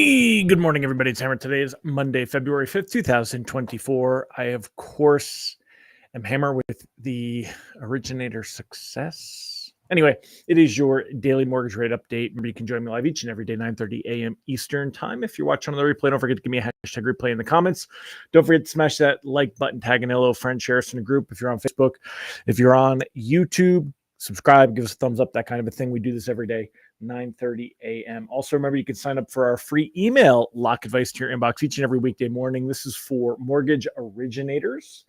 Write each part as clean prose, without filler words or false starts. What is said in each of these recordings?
Hey, good morning, everybody. It's Hammer. Today is Monday, February 5th, 2024. I, of course, am Hammer with the Originator Success. Anyway, it is your daily mortgage rate update. Remember, you can join me live each and every day, 9:30 a.m. Eastern Time. If you're watching on the replay, don't forget to give me a hashtag replay in the comments. Don't forget to smash that like button, tag an hello friend, share us in a group. If you're on Facebook, if you're on YouTube, subscribe, give us a thumbs up, that kind of a thing. We do this every day. 9:30 a.m. Also, remember, you can sign up for our free email lock advice to your inbox each and every weekday morning. This is for mortgage originators.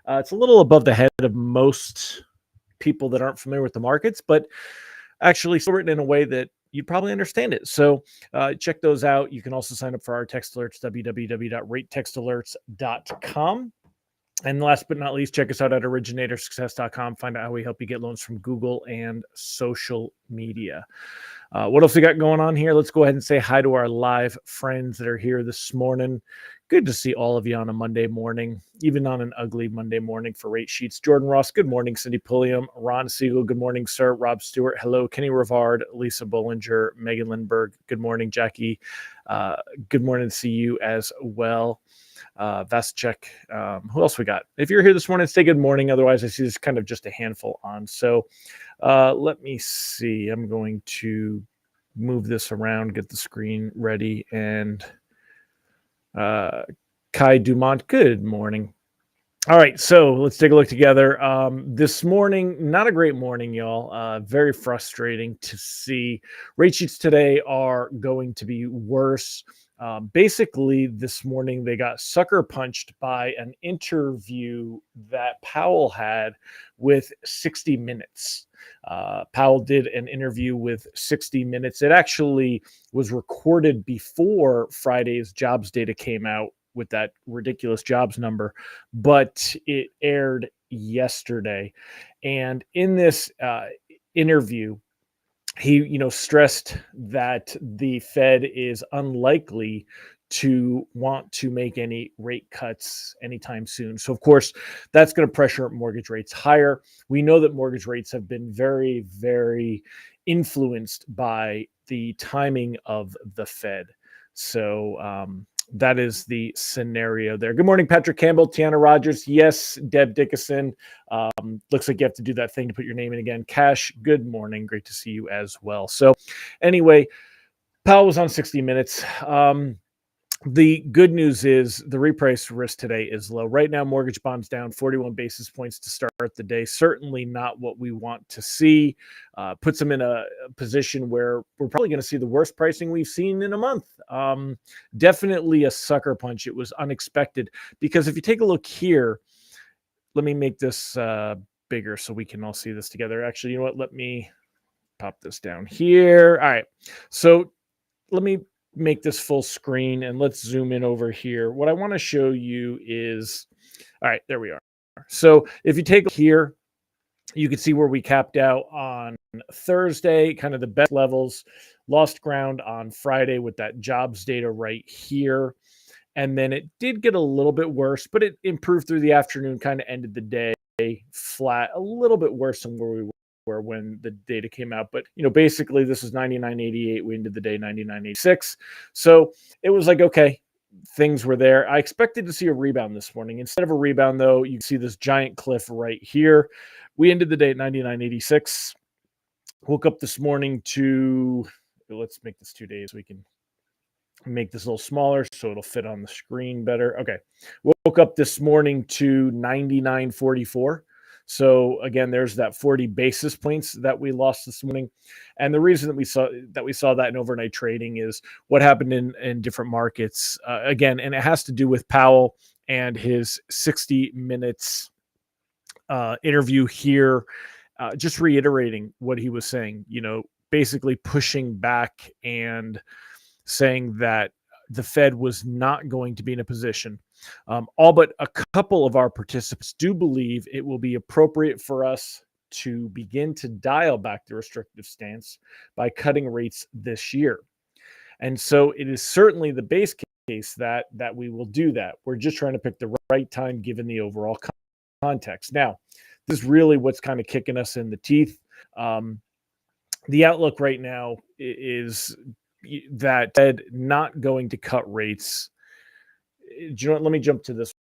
It's a little above the head of most people that aren't familiar with the markets, but actually still written in a way that you'd probably understand it. So check those out. You can also sign up for our text alerts, www.ratetextalerts.com. And last but not least, check us out at originatorssuccess.com. Find out how we help you get loans from Google and social media. What else we got going on here? Let's go ahead and say hi to our live friends that are here this morning. Good to see all of you on a Monday morning, even on an ugly Monday morning for Rate Sheets. Jordan Ross, good morning. Cindy Pulliam, Ron Siegel, good morning, sir. Rob Stewart, hello. Kenny Rivard, Lisa Bollinger, Megan Lindberg, good morning. Jackie, good morning to see you as well. Vaschek, who else we got? If you're here this morning, say good morning. Otherwise, I see this kind of just a handful on. So let me see. I'm going to move this around, get the screen ready, and Kai Dumont, good morning. All right, so let's take a look together. This morning, not a great morning, y'all. Very frustrating to see. Rate sheets today are going to be worse. Basically, this morning, they got sucker punched by an interview that Powell had with 60 Minutes. Powell did an interview with 60 Minutes. It actually was recorded before Friday's jobs data came out with that ridiculous jobs number, but it aired yesterday. And in this interview, he stressed that the Fed is unlikely to want to make any rate cuts anytime soon. So, of course, that's going to pressure mortgage rates higher. We know that mortgage rates have been very, very influenced by the timing of the Fed. So, that is the scenario there. Good morning, Patrick Campbell, Tiana Rogers. Yes, Deb Dickinson. Looks like you have to do that thing to put your name in again. Cash, good morning. Great to see you as well. So anyway, Powell was on 60 Minutes. The good news is the reprice risk today is low. Right now, mortgage bonds down 41 basis points to start the day. Certainly not what we want to see. Puts them in a position where we're probably going to see the worst pricing we've seen in a month. Definitely a sucker punch. It was unexpected because if you take a look here, let me make this bigger so we can all see this together. Actually, you know what? Let me pop this down here. All right. So let me make this full screen and let's zoom in over here. What I want to show you is, all right, there we are. So if you take here, you can see where we capped out on Thursday, kind of the best levels, lost ground on Friday with that jobs data right here. And then it did get a little bit worse, but it improved through the afternoon, kind of ended the day flat, a little bit worse than where we were when the data came out. But, basically this is 99.88. We ended the day 99.86. So it was like, okay, things were there. I expected to see a rebound this morning. Instead of a rebound, though, you see this giant cliff right here. We ended the day at 99.86. Woke up this morning to, let's make this 2 days. We can make this a little smaller so it'll fit on the screen better. Okay. Woke up this morning to 99.44. So again, there's that 40 basis points that we lost this morning. And the reason that we saw that in overnight trading is what happened in different markets. Again, and it has to do with Powell and his 60 Minutes interview here, just reiterating what he was saying, basically pushing back and saying that the Fed was not going to be in a position. All but a couple of our participants do believe it will be appropriate for us to begin to dial back the restrictive stance by cutting rates this year. And so it is certainly the base case that we will do that. We're just trying to pick the right time given the overall context. Now, this is really what's kind of kicking us in the teeth. The outlook right now is that Fed not going to cut rates. Do you know what? Let me jump to this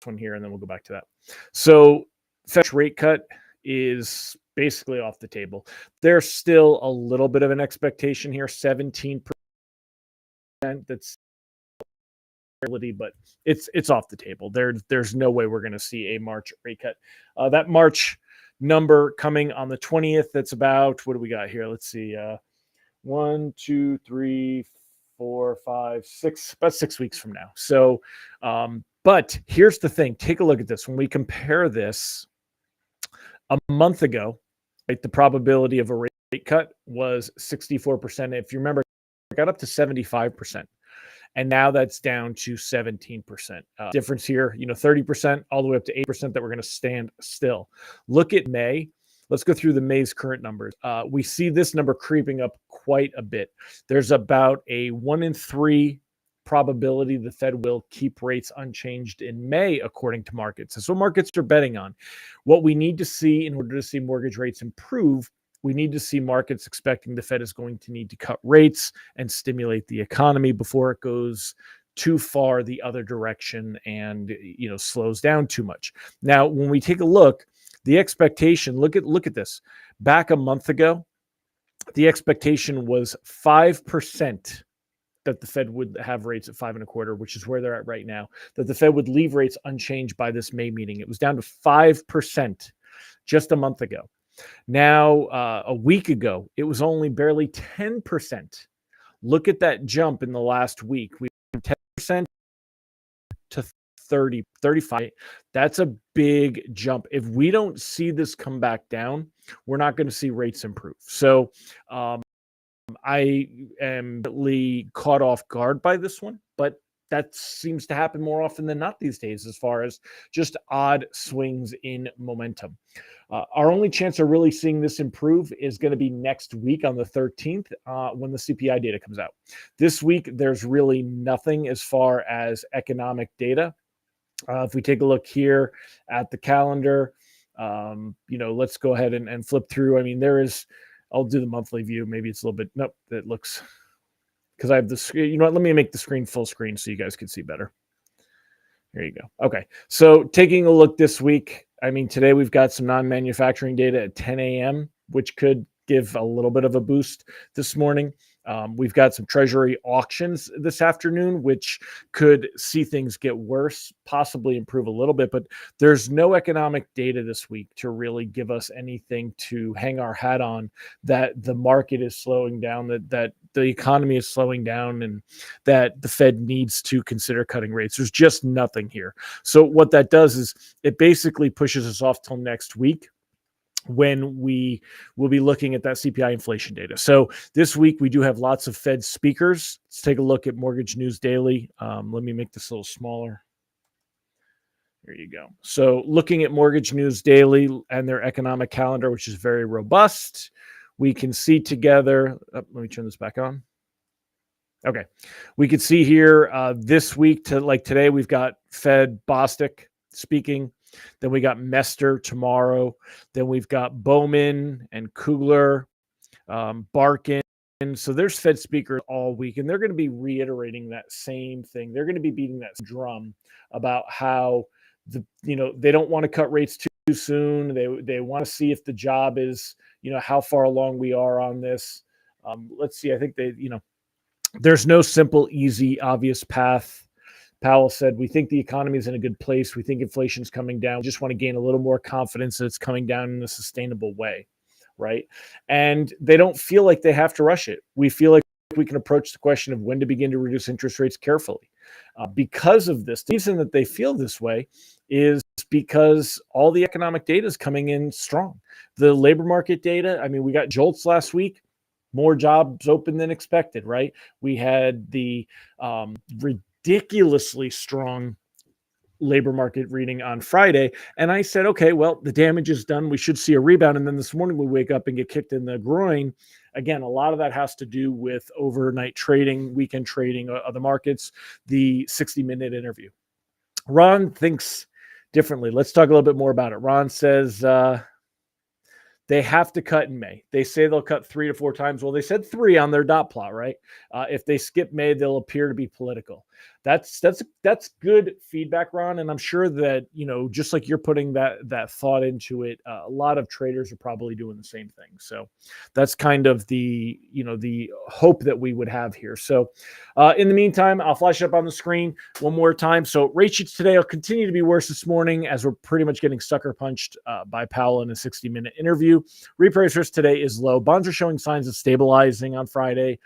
one here, and then we'll go back to that. So Fed rate cut is basically off the table. There's still a little bit of an expectation here, 17%. That's but it's off the table. There's no way we're going to see a March rate cut. That March number coming on the 20th. That's about, what do we got here? Let's see. 1, 2, 3, 4, 5, 6, about 6 weeks from now. So, but here's the thing. Take a look at this. When we compare this a month ago, right, the probability of a rate cut was 64%. If you remember, it got up to 75%. And now that's down to 17%. Difference here, 30% all the way up to 8% that we're going to stand still. Look at May. Let's go through the May's current numbers. We see this number creeping up quite a bit. There's about a 1 in 3 probability the Fed will keep rates unchanged in May, according to markets. That's what markets are betting on. What we need to see in order to see mortgage rates improve, we need to see markets expecting the Fed is going to need to cut rates and stimulate the economy before it goes too far the other direction and slows down too much. Now, when we take a look, the expectation, look at this. Back a month ago, the expectation was 5% that the Fed would have rates at 5.25, which is where they're at right now, that the Fed would leave rates unchanged by this May meeting. It was down to 5% just a month ago. Now, a week ago, it was only barely 10%. Look at that jump in the last week. We went 10% to 30, 35. That's a big jump. If we don't see this come back down, we're not going to see rates improve. So I am really caught off guard by this one, but that seems to happen more often than not these days as far as just odd swings in momentum. Our only chance of really seeing this improve is going to be next week on the 13th when the CPI data comes out. This week, there's really nothing as far as economic data. If we take a look here at the calendar, let's go ahead and flip through. I mean, I'll do the monthly view. Maybe it's a little bit, nope, it looks, because I have the screen. You know what? Let me make the screen full screen so you guys can see better. There you go. Okay. So taking a look this week, I mean, today we've got some non-manufacturing data at 10 a.m., which could give a little bit of a boost this morning. We've got some treasury auctions this afternoon, which could see things get worse, possibly improve a little bit, but there's no economic data this week to really give us anything to hang our hat on that the market is slowing down, that the economy is slowing down, and that the Fed needs to consider cutting rates. There's just nothing here. So what that does is it basically pushes us off till next week, when we will be looking at that CPI inflation data. So this week, we do have lots of Fed speakers. Let's take a look at Mortgage News Daily. Let me make this a little smaller. There you go. So looking at Mortgage News Daily and their economic calendar, which is very robust, we can see together. Let me turn this back on. Okay. We can see here this week, today, we've got Fed Bostic speaking. Then we got Mester tomorrow. Then we've got Bowman and Kugler, Barkin. So there's Fed speakers all week, and they're going to be reiterating that same thing. They're going to be beating that drum about how they don't want to cut rates too soon. They want to see if the job is, how far along we are on this. Let's see. I think there's no simple, easy, obvious path. Powell said, we think the economy is in a good place. We think inflation is coming down. We just want to gain a little more confidence that it's coming down in a sustainable way, right? And they don't feel like they have to rush it. We feel like we can approach the question of when to begin to reduce interest rates carefully. Because of this, the reason that they feel this way is because all the economic data is coming in strong. The labor market data, I mean, we got JOLTS last week. More jobs open than expected, right? We had the ridiculously strong labor market reading on Friday. And I said, okay, well, the damage is done. We should see a rebound. And then this morning we wake up and get kicked in the groin. Again, a lot of that has to do with overnight trading, weekend trading of the markets, the 60-minute interview. Ron thinks differently. Let's talk a little bit more about it. Ron says, They have to cut in May. They say they'll cut 3 to 4 times. Well, they said 3 on their dot plot, right? If they skip May, they'll appear to be political. That's good feedback, Ron. And I'm sure that, just like you're putting that thought into it, a lot of traders are probably doing the same thing. So that's kind of the hope that we would have here. So in the meantime, I'll flash it up on the screen one more time. So rate sheets today will continue to be worse this morning as we're pretty much getting sucker punched by Powell in a 60-minute interview. Reprice risk today is low. Bonds are showing signs of stabilizing on Friday.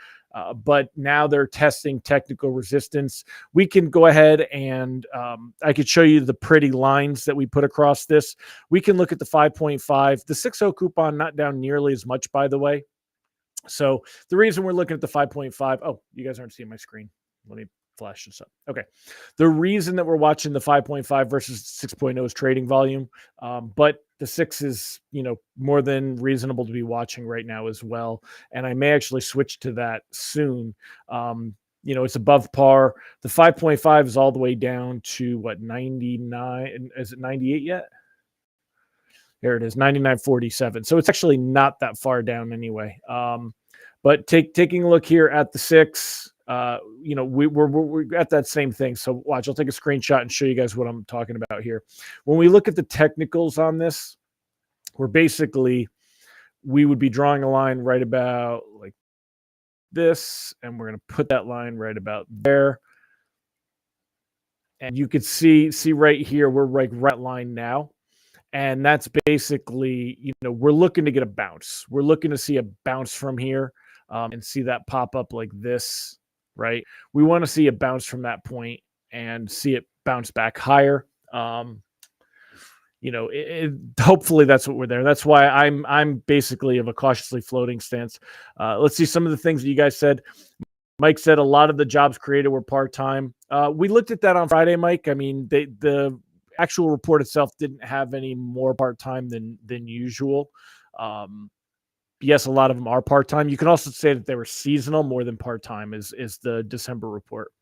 But now they're testing technical resistance. We can go ahead and I could show you the pretty lines that we put across this. We can look at the 5.5. The 6.0 coupon not down nearly as much, by the way. So the reason we're looking at the 5.5, oh, you guys aren't seeing my screen. Let me flash this up. Okay. The reason that we're watching the 5.5 versus 6.0 is trading volume. But the 6 is, more than reasonable to be watching right now as well. And I may actually switch to that soon. It's above par. The 5.5 is all the way down to 99? Is it 98 yet? There it is, 99.47. So it's actually not that far down anyway. But taking a look here at the 6, we're at that same thing. So watch, I'll take a screenshot and show you guys what I'm talking about here. When we look at the technicals on this, we would be drawing a line right about like this, and we're going to put that line right about there. And you could see right here, we're like right line now. And that's basically, we're looking to get a bounce. We're looking to see a bounce from here and see that pop up like this, right? We want to see a bounce from that point and see it bounce back higher. Hopefully that's what we're there. That's why I'm basically of a cautiously floating stance. Let's see some of the things that you guys said. Mike said a lot of the jobs created were part-time. We looked at that on Friday, Mike. I mean, the actual report itself didn't have any more part-time than usual. Yes, a lot of them are part-time. You can also say that they were seasonal more than part-time is the December report.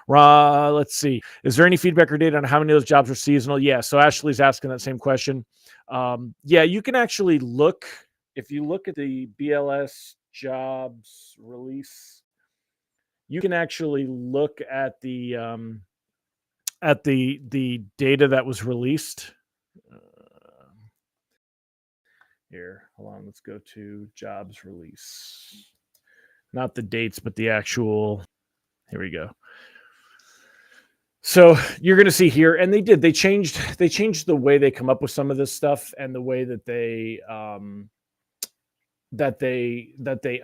Let's see. Is there any feedback or data on how many of those jobs are seasonal? Yeah, so Ashley's asking that same question. Yeah, you can actually look. If you look at the BLS jobs release, you can actually look at the data that was released. Here, hold on. Let's go to jobs release. Not the dates, but the actual. Here we go. So you're going to see here, and they changed the way they come up with some of this stuff and the way that they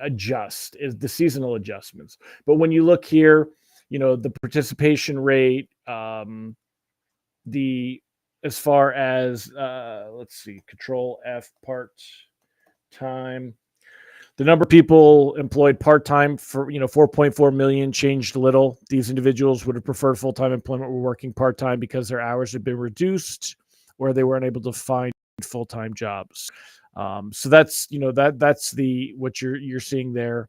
adjust is the seasonal adjustments. But when you look here, the participation rate, as far as let's see, Control F part time. The number of people employed part-time for 4.4 million changed little. These individuals would have preferred full-time employment were working part-time because their hours had been reduced or they weren't able to find full-time jobs. So that's that's what you're seeing there.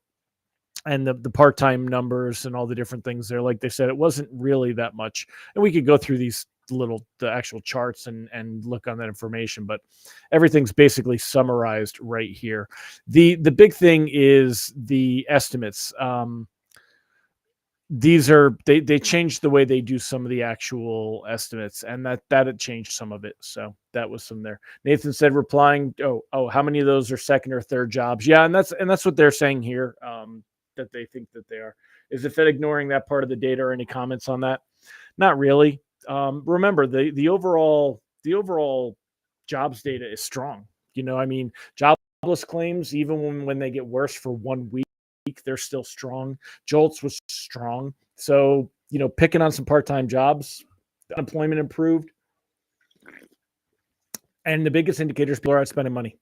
And the part-time numbers and all the different things there. Like they said, it wasn't really that much. And we could go through the actual charts and look on that information, but everything's basically summarized right here. The big thing is the estimates. These are they changed the way they do some of the actual estimates, and that had changed some of it. So that was some there. Nathan said, replying, how many of those are second or third jobs? Yeah, and that's what they're saying here. That they think that they are. Is the Fed ignoring that part of the data, or any comments on that? Not really. Remember the overall jobs data is strong. Jobless claims, even when they get worse for 1 week, they're still strong. JOLTS was strong. So, picking on some part-time jobs, unemployment improved. And the biggest indicators, people are out spending money.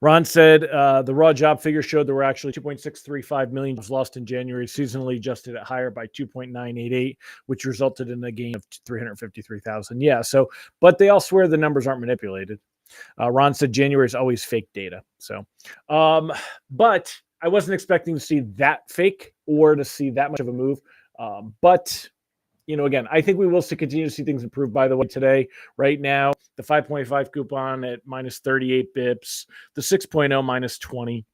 Ron said the raw job figure showed there were actually 2.635 million jobs lost in January, seasonally adjusted at higher by 2.988, which resulted in a gain of 353,000. Yeah, so, but they all swear the numbers aren't manipulated. Ron said January is always fake data. So, but I wasn't expecting to see that fake or to see that much of a move. But again, I think we will still continue to see things improve, by the way, today. Right now, the 5.5 coupon at minus 38 bips, the 6.0 minus 20.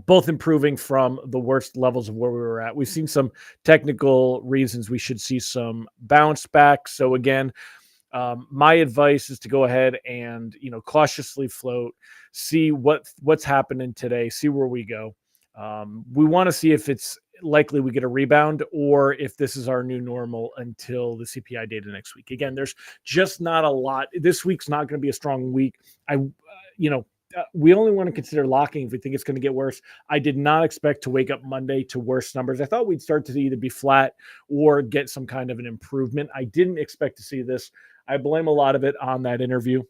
Both improving from the worst levels of where we were at. We've seen some technical reasons we should see some bounce back. So again, my advice is to go ahead and cautiously float, see what's happening today, see where we go. We want to see if it's likely we get a rebound or if this is our new normal until the CPI data next week. Again, there's just not a lot. This week's not going to be a strong week. We only want to consider locking if we think it's going to get worse. I did not expect to wake up Monday to worse numbers. I thought we'd start to either be flat or get some kind of an improvement. I didn't expect to see this. I blame a lot of it on that interview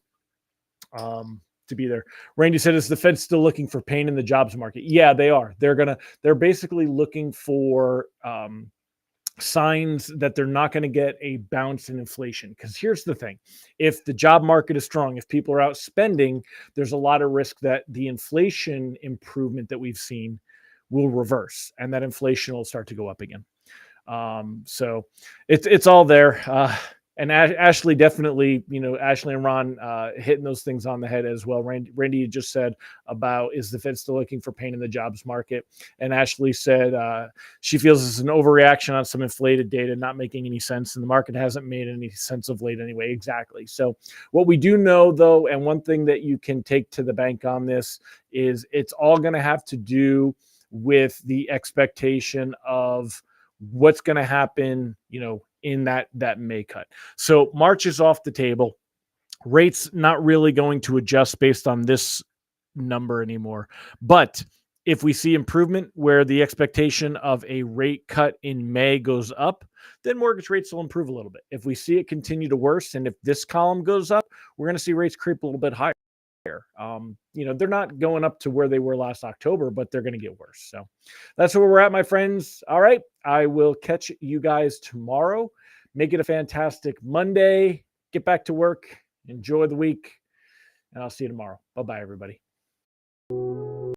to be there. Randy said, is the Fed still looking for pain in the jobs market? Yeah, they are. They're basically looking for signs that they're not going to get a bounce in inflation. Because here's the thing. If the job market is strong, if people are out spending, there's a lot of risk that the inflation improvement that we've seen will reverse and that inflation will start to go up again. So it's all there. And Ashley definitely, Ashley and Ron hitting those things on the head as well. Randy just said about, is the Fed still looking for pain in the jobs market? And Ashley said she feels it's an overreaction on some inflated data, not making any sense. And the market hasn't made any sense of late anyway. Exactly. So what we do know, though, and one thing that you can take to the bank on this is it's all going to have to do with the expectation of what's going to happen, in that May cut. So March is off the table. Rates not really going to adjust based on this number anymore. But if we see improvement where the expectation of a rate cut in May goes up, then mortgage rates will improve a little bit. If we see it continue to worsen, and if this column goes up, we're going to see rates creep a little bit higher. They're not going up to where they were last October, but they're going to get worse. So that's where we're at, my friends. All right. I will catch you guys tomorrow. Make it a fantastic Monday. Get back to work. Enjoy the week. And I'll see you tomorrow. Bye-bye, everybody.